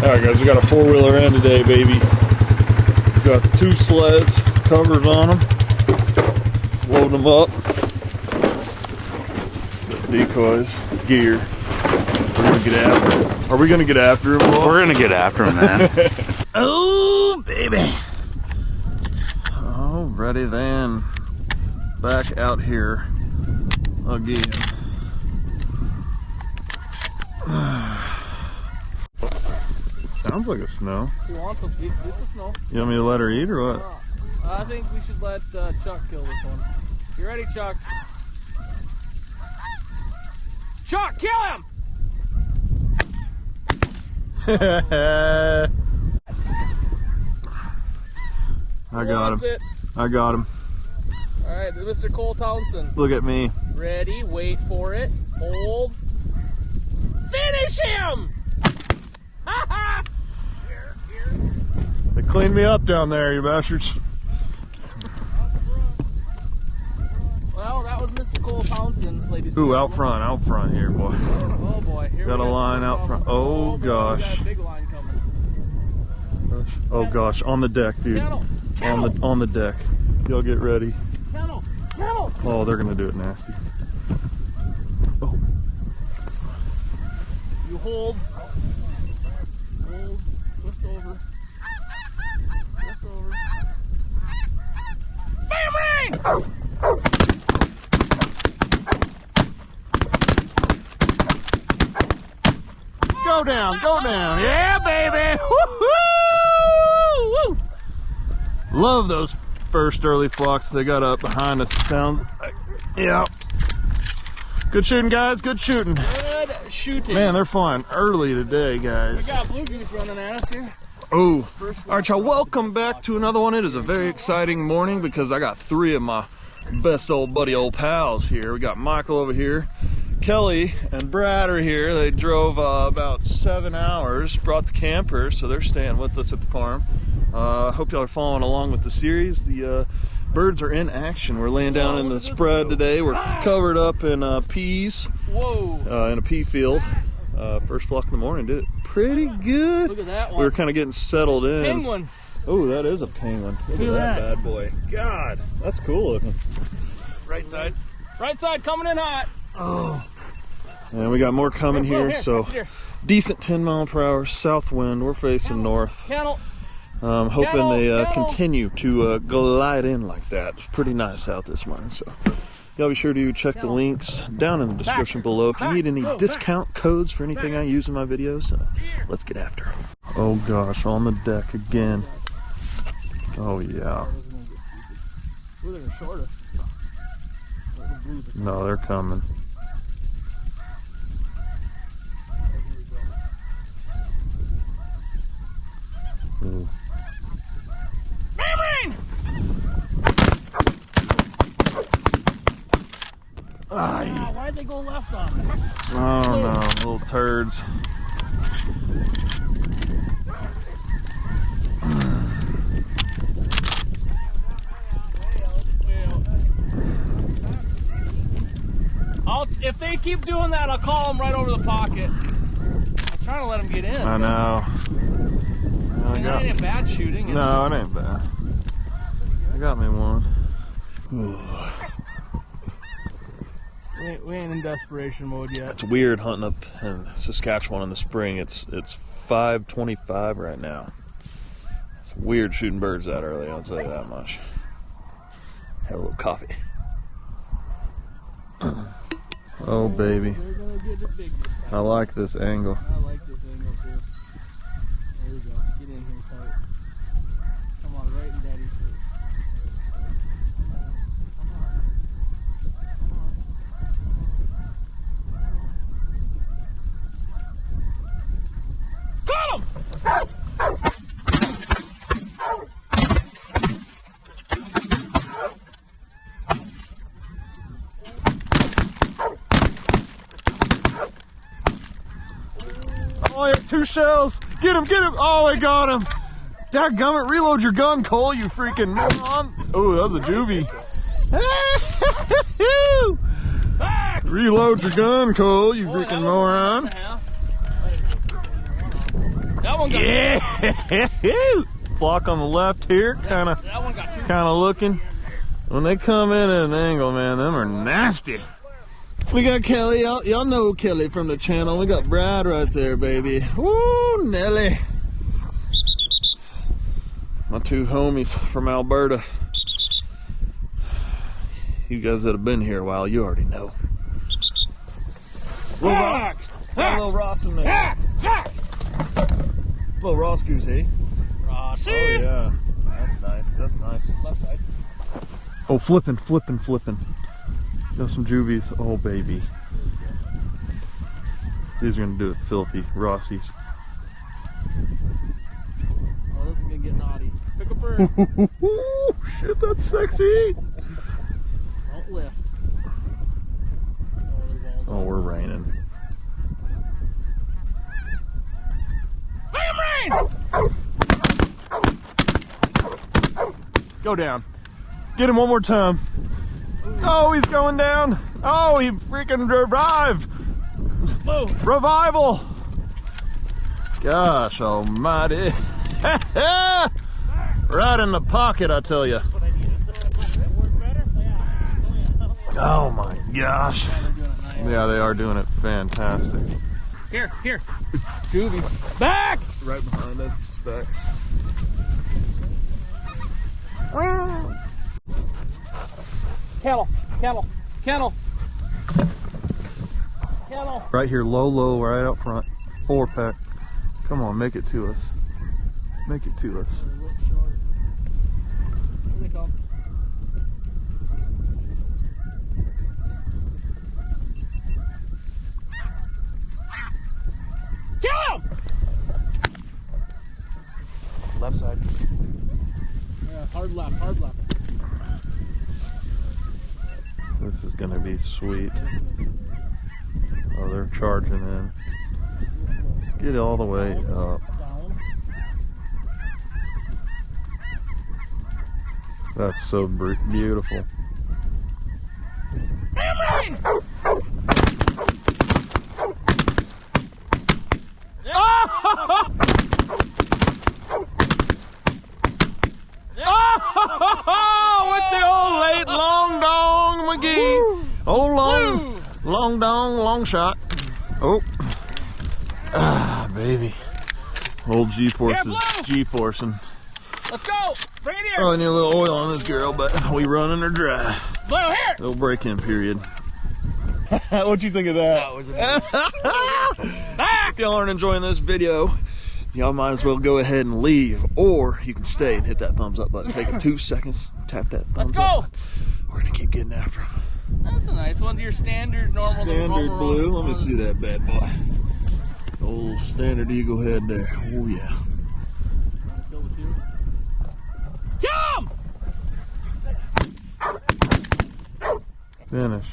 Alright guys, we got a four-wheeler in today, baby. We've got 2 sleds, covers on them. Load them up. Decoys, gear. We're gonna get after him. Are we gonna get after him? We're gonna get after him, man. Oh, baby. Alrighty then. Back out here again. Sounds like a snow. She wants some. It's a snow. You want me to let her eat or what? I think we should let Chuck kill this one. You ready, Chuck? Chuck, kill him! I got him. I got him. All right, Mr. Cole Townsend. Look at me. Ready, wait for it, hold. Finish him! They cleaned me up down there, you bastards. Well, that was Mr. Cole Townsend, ladies and Ooh, gentlemen. out front here, boy. Oh boy, here Got we a line out front. Oh gosh. We got a big line coming. Oh gosh, on the deck, dude. Kennel. On the deck. Y'all get ready. Kennel. Oh, they're gonna do it nasty. Oh. You hold. Hold. Twist over. Twist over. Bam! Go down, go down. Yeah, baby. Woo-hoo! Woo! Love those first early flocks they got up behind us. Sounds like, yeah. Good shooting, guys. Good shooting. Good shooting. Man, they're flying early today, guys. We got blue goose running at us here. Oh. All right, y'all. Welcome back to another one. It is a very exciting morning because I got 3 of my best old buddy, old pals here. We got Michael over here. Kelly and Brad are here. They drove about 7 hours, brought the camper, so they're staying with us at the farm. Hope y'all are following along with the series. The birds are in action. We're laying down in the spread today. We're covered up in peas. Whoa! In a pea field. First flock in the morning did it pretty good. Look at that one. We were kind of getting settled in. Penguin. Oh, that is a penguin. Look at that bad boy. God, that's cool looking. Right side. Right side coming in hot. Oh. And we got more coming here, so decent 10-mile-per-hour south wind. We're facing north. Kennel. Hoping they continue to glide in like that. It's pretty nice out this morning, so y'all be sure to check the links down in the description below if you need any discount codes for anything I use in my videos. Let's get after them. Oh gosh, on the deck again. Oh yeah. They're gonna short us. No, they're coming. Ooh. Why'd they go left on us? Oh no, little turds. If they keep doing that, I'll call them right over the pocket. I was trying to let them get in. I know. It ain't bad shooting. No, it ain't bad. I got me one. We ain't in desperation mode yet. It's weird hunting up in Saskatchewan in the spring. It's 5:25 right now. It's weird shooting birds that early, I'll tell you that much. Have a little coffee. Oh baby. I like this angle. I like this angle too. There we go. Get in here tight. Come on, right in daddy's face. Got him! Oh, I have 2 shells. Get him, get him. Oh, I got him. Dadgummit, reload your gun, Cole, you freaking moron. Oh, that was a juvie. Reload your gun, Cole, you freaking moron. That one got Yeah! Flock on the left here, kind of looking. When they come in at an angle, man, them are nasty. We got Kelly, y'all know Kelly from the channel. We got Brad right there, baby. Woo, Nelly. My two homies from Alberta. You guys that have been here a while, you already know. Little Ross. Little Ross in there. Little Ross goose, eh? Rossi. Oh yeah. That's nice. That's nice. Left side. Oh, flipping. Got some juvies. Oh baby. These are gonna do it filthy. Rossies. Oh, this is gonna get naughty. Pick up her. Shit, that's sexy. Don't lift. Oh, we're raining. Rain! Go down. Get him one more time. Oh, he's going down. Oh, he freaking revived. Move. Revival. Gosh almighty. Right in the pocket, I tell you. Oh my gosh. Yeah, they are doing it fantastic. Here. Juvies. Back! Right behind us, Specs. Kettle. Right here, low, right out front. 4-pack. Come on, make it to us. Make it to us. Here they come. Kill him! Left side. Yeah, hard left. This is gonna be sweet. Oh, they're charging in. Get all the way up. Down. That's so beautiful. Rain! With the old late long dong McGee. Old long dong, long shot. Oh. Ah, baby. Old G-Force is G-forcing. Let's go! Bring it here! Probably need a little oil on this girl, but we running her dry. Blue, here! Little break-in period. What'd you think of that? That was amazing. If y'all aren't enjoying this video, y'all might as well go ahead and leave, or you can stay and hit that thumbs up button. Take it 2 seconds, tap that thumbs Let's go! up button. We're gonna keep getting after them. That's a nice one. Your standard, normal. Standard blue. Let me see that bad boy. Old standard eagle head there. Oh yeah. Kill the two. Kill him! Finish.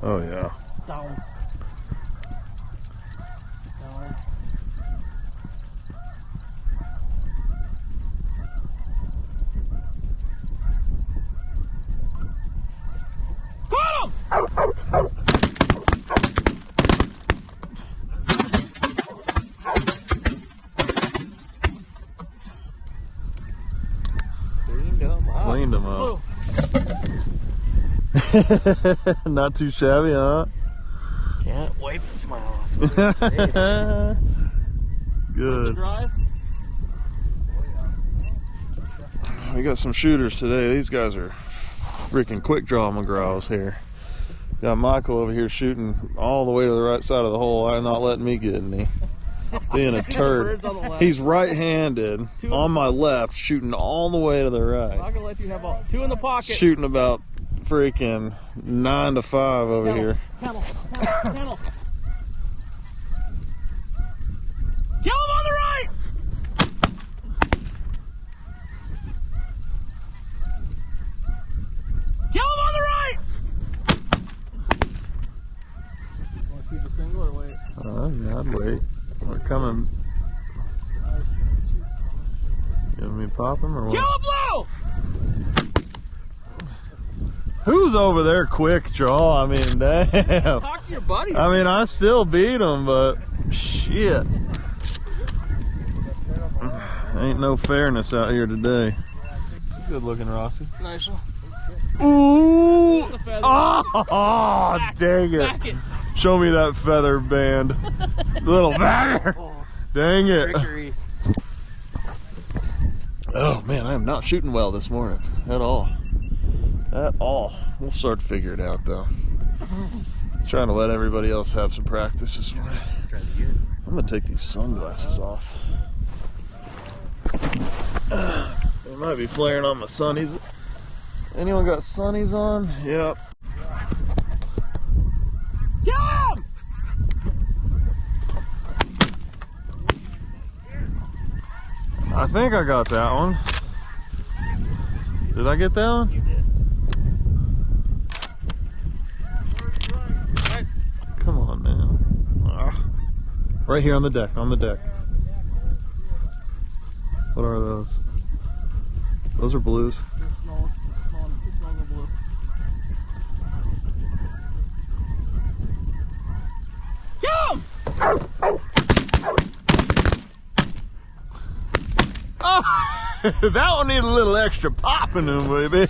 Oh yeah. Down. Caught him! Cleaned them up. Not too shabby, huh? Can't wipe the smile off. Good. Drive. We got some shooters today. These guys are freaking quick draw McGraws here. Got Michael over here shooting all the way to the right side of the hole. I'm not letting me get any. Being a turd. He's right-handed on my left, shooting all the way to the I'm right. not gonna let you have all two in the pocket. Shooting about freaking 9 to 5 over here. Kennel. Kill him on the right! Kill him on the right! Want to keep a single or wait? Yeah, I'd wait. We're coming. You want me to pop him or what? Kill him blue! Who's over there quick draw? I mean, damn. Talk to your buddy. I mean, I still beat him, but Shit. Ain't no fairness out here today. Good looking, Rossi. Nice one. Ooh! Oh, dang it. Back it. Show me that feather band. Little bagger. Dang it. Trickery. Oh man, I am not shooting well this morning. At all. At all. We'll start to figure it out though. Trying to let everybody else have some practice this morning. I'm gonna take these sunglasses off. They might be flaring on my sunnies. Anyone got sunnies on? Yep. Come! I think I got that one. Did I get that one? You did. Come on, man. Ah. Right here on the deck, on the deck. What are those? Those are blues. It's snowing blue. Come! Oh, that one needed a little extra pop in him, baby.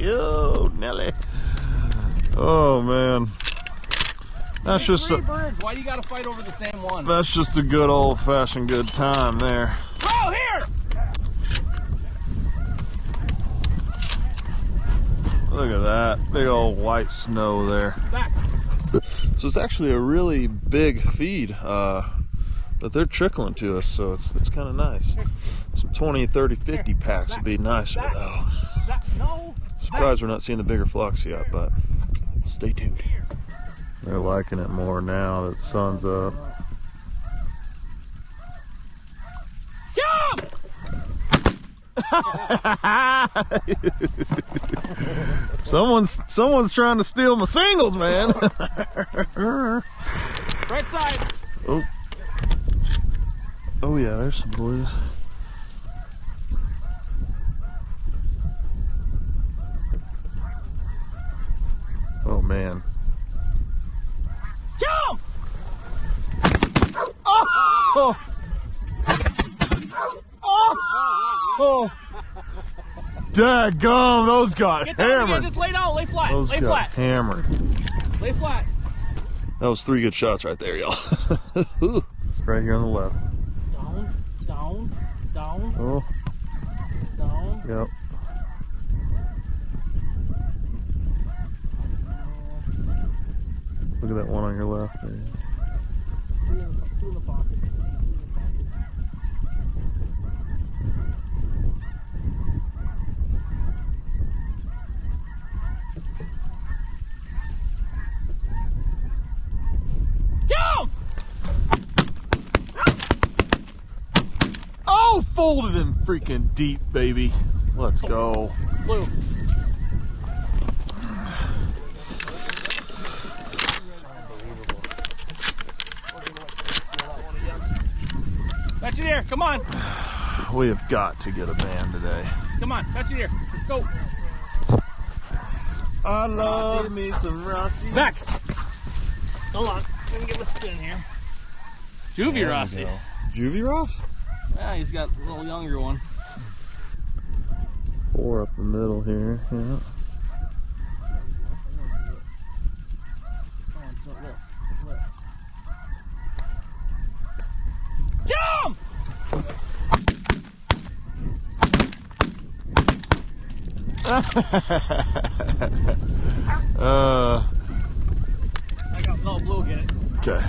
Oh, Nelly. Oh, man. That's There's just three a, birds. Why do you gotta fight over the same one? that's just a good old-fashioned good time there. Bro, here! Look at that big old white snow there. Back. So it's actually a really big feed that they're trickling to us, so it's kind of nice. Some 20, 30, 50 packs would be nicer though. No. Surprised we're not seeing the bigger flocks yet, but stay tuned. They're liking it more now that the sun's up. Jump! Someone's trying to steal my singles, man. Right side. Oh. Oh yeah, there's some blues. Oh man. Jump! Oh! Oh! Daggum, those got Get down again. hammered. Just lay down. Lay flat. Those Lay got flat. hammered. Lay flat. That was 3 good shots right there, y'all. Right here on the left. Down. Down. Down. Oh, Down. yep. Look at that one on your left there. Two in the pocket. Jump! Oh, folded him freaking deep, baby. Let's go. Blue. Touch it here. Come on. We have got to get a band today. Come on. Touch it here. Go. I love me some Rossi. Back. Hold on. Let me give a spin here. Juvie Rossi. Juvie Ross? Yeah, he's got a little younger one. 4 up the middle here. Yeah. Jump! I got no blue, get it. Okay.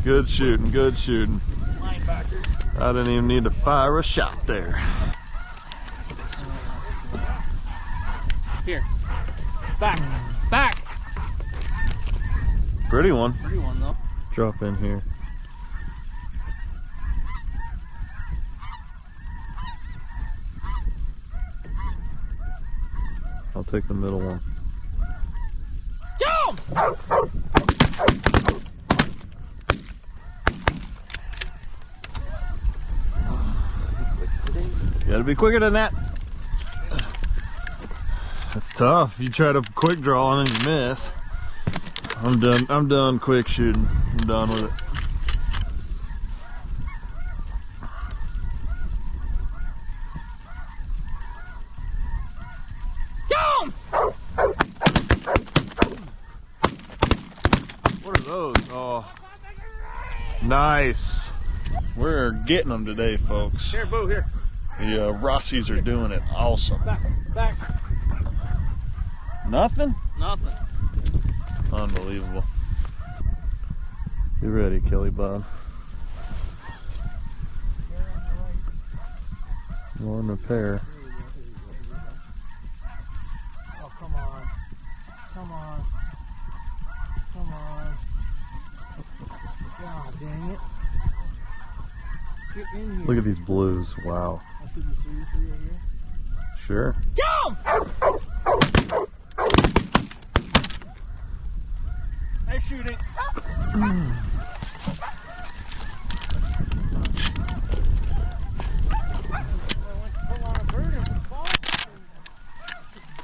Good shooting, good shooting. Linebacker. I didn't even need to fire a shot there. Here. Back. Back. Pretty one. Pretty one, though. Drop in here. I'll take the middle one. Jump! You gotta be quicker than that. That's tough. You try to quick draw and then you miss. I'm done quick shooting. I'm done with it. What are those? Oh, nice. We're getting them today, folks. Here, Boo, here. The Rossies are doing it awesome. Back. Nothing? Nothing. Unbelievable. You ready, Kelly Bob? One a pair. Oh, come on. Come on. Come on. God dang it. Get in here. Look at these blues. Wow. I should be serious for you right here. Sure. Go! They're shooting.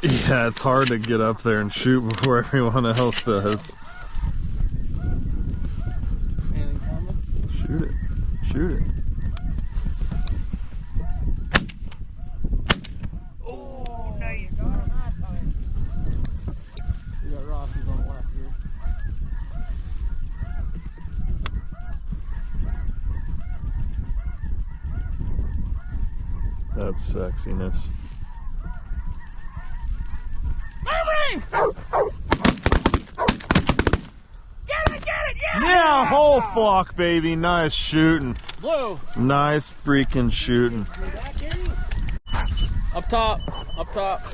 Yeah, it's hard to get up there and shoot before everyone else does. Anything coming? Shoot it. Shoot it. Oh, nice. We got Rossies on the left here. That's sexiness. Get it, yeah! Yeah, whole flock, baby. Nice shooting. Blue. Nice freaking shooting. Up top,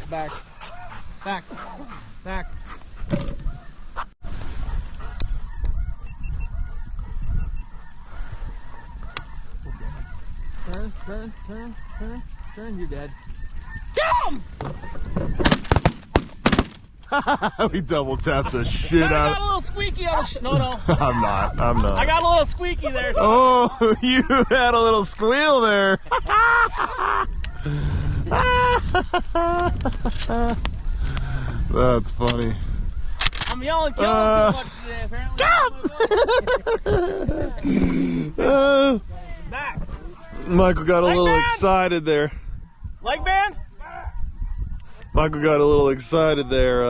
back. Turn, you're dead. Get him! We double tapped the shit I got a out. little squeaky on the no. I'm not. I got a little squeaky there. So Oh, you had a little squeal there. That's funny. I'm yelling, killing too much today, apparently. Back. Michael got a Leg little band. excited there. Leg band. Michael got a little excited there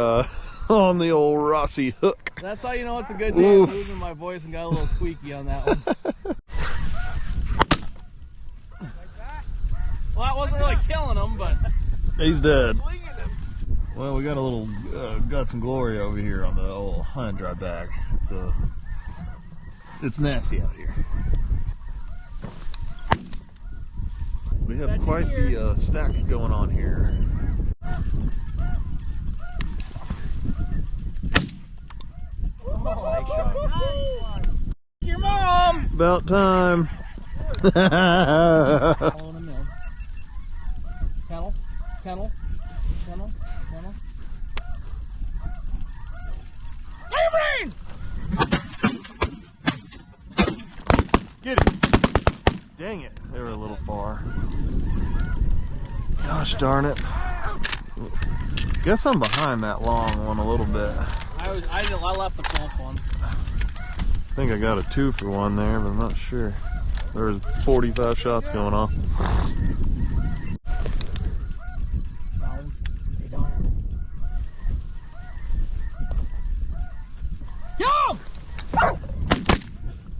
on the old Rossi hook. That's how you know it's a good day. Oof. I'm losing my voice and got a little squeaky on that one. Well, I wasn't really killing him, but He's dead. Well, we got a little guts and glory over here on the old high and dry bag. It's nasty out here. We have quite the stack going on here. nice shot. Your mom. About time. Following him in. Kennel. Aiming! Get it. Dang it. They were a little far. Gosh darn it. Guess I'm behind that long one a little bit. I left the close ones. I think I got a 2 for 1 there, but I'm not sure. There was 45 shots going off. Yo!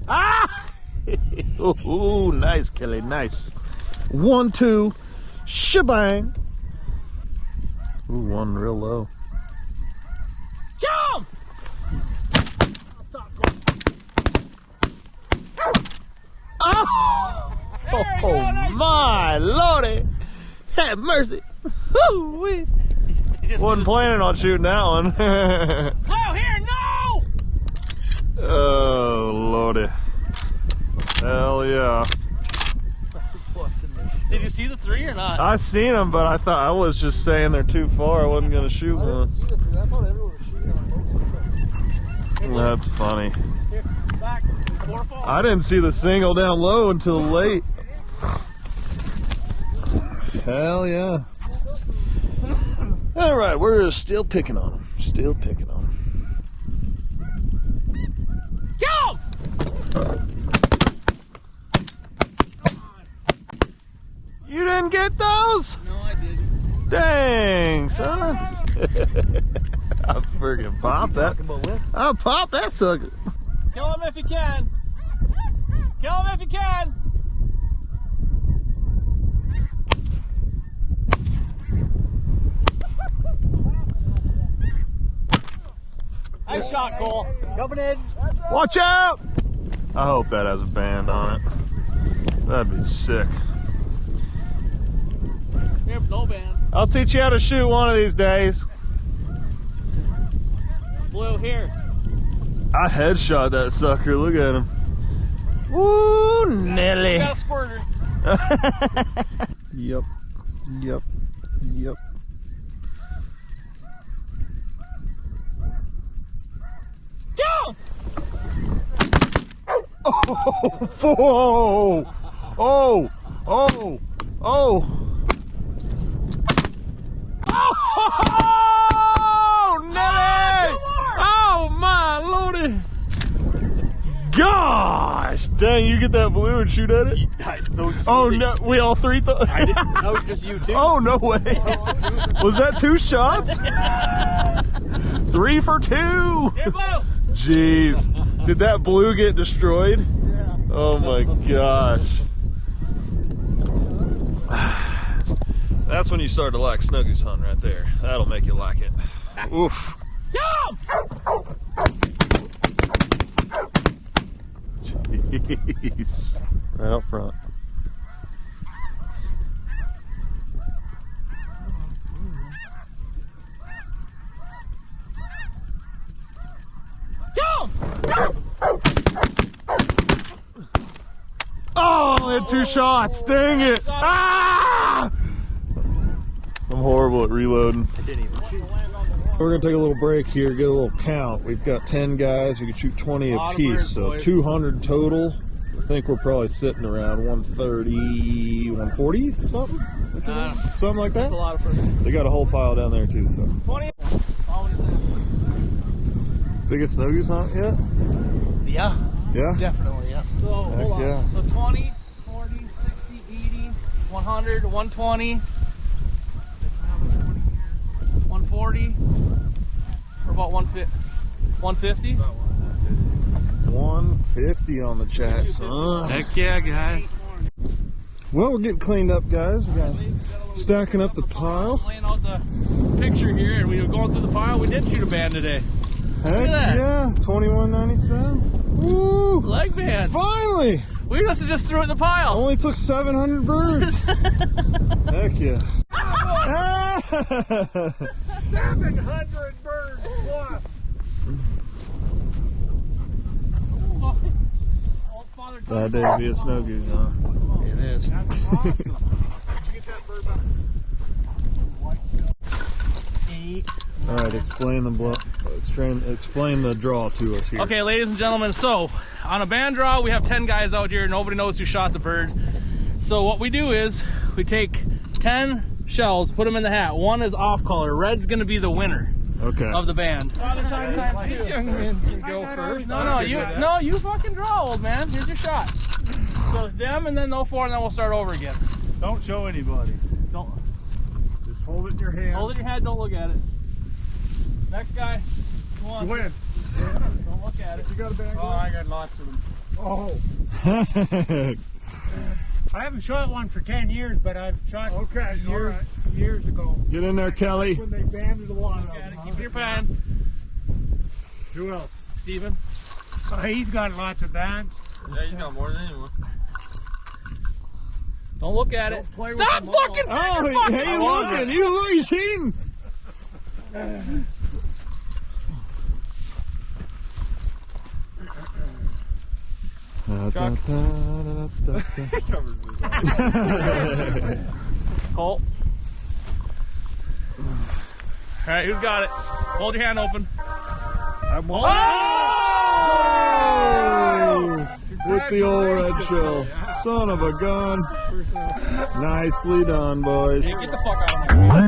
Ah! Ooh, nice, Kelly, nice. 1, 2, shebang. Ooh, one real low. Jump! Oh, my lordy! Have mercy! Woo-wee. Wasn't planning on shooting that one. Oh, here, no! Oh, lordy. Hell yeah. Did you see the 3 or not? I seen them, but I thought I was just saying they're too far. I wasn't going to shoot one. I thought everyone was shooting on both. That's funny. Here, back. 4 fall. I didn't see the single down low until late. Hell yeah. All right, we're still picking on them. Still picking on them. Go! You didn't get those? No, I didn't. Dang, son. I freaking popped that. I popped that sucker. Kill him if you can. Kill him if you can. Nice shot, Cole. Coming in. Watch out! I hope that has a band on it. That'd be sick. We have no band. I'll teach you how to shoot one of these days. Blue here. I headshot that sucker. Look at him. Woo, Nelly. We got a squirter. Yep. Yep. Yep. Go! Oh! Whoa! Oh! Oh! Oh! Oh! Nelly! Oh my lordy! Gosh! Dang, you get that blue and shoot at it? Oh no, we all three thought. I didn't. That was just you too. Oh no way! Was that 2 shots? 3 for 2! Hey, Blue! Jeez. Did that blue get destroyed? Yeah. Oh my gosh. That's when you start to like snow goose hunting right there. That'll make you like it. Oof. Go! Jeez. Right up front. Go! Oh, I had 2 shots. Dang it. Ah! I'm horrible at reloading. I didn't even shoot. We're going to take a little break here, get a little count. We've got 10 guys. We can shoot 20 Lot of apiece, birds, so boys. 200 total. I think we're probably sitting around 130, 140, something? Something like that. That's a lot of birds. They got a whole pile down there too. So. 20. Biggest snow goose hunt yet? Yeah. Yeah? Definitely, yeah. So, Heck hold on. yeah. So 20, 40, 60, 80, 100, 120, 140, or about 150. 150 on the chat, son. Heck yeah, guys. Well, we're getting cleaned up, guys. We got stacking up the pile. Laying out the picture here, and we were going through the pile. We did shoot a band today. Heck that. yeah, 2197. Woo! Leg band. Finally! We must have just threw it in the pile. Only took 700 birds. Heck yeah. 700 birds plus. Bad day to be a snow goose, huh? It is. That's awesome. Did you get that bird back? 8. All right, explain the draw to us here. Okay, ladies and gentlemen, so on a band draw, we have 10 guys out here. Nobody knows who shot the bird. So what we do is we take 10 shells, put them in the hat. One is off color. Red's going to be the winner Okay. of the band. These young men can go first. No, you fucking draw, old man. Here's your shot. So them and then those 4, and then we'll start over again. Don't show anybody. Don't Just hold it in your hand. hold it in your head. Don't look at it. Next guy. Come on. Win. Don't look at it. You got a bag? Oh, I got lots of them. Oh. I haven't shot one for 10 years, but I've shot Okay, years, all right. years ago. Get in there, Kelly. When they banded a lot of Look at it. them. Keep your pen. Who else? Steven. Oh, he's got lots of bands. Yeah, you got more than anyone. Don't look at it. play with Stop them all. fucking Oh, fucking hey, looking. You look, he's cheating. Chuck. Colt. All right, who's got it? Hold your hand open. Oh! With the old red shell. Son of a gun. Nicely done, boys. Get the fuck out of my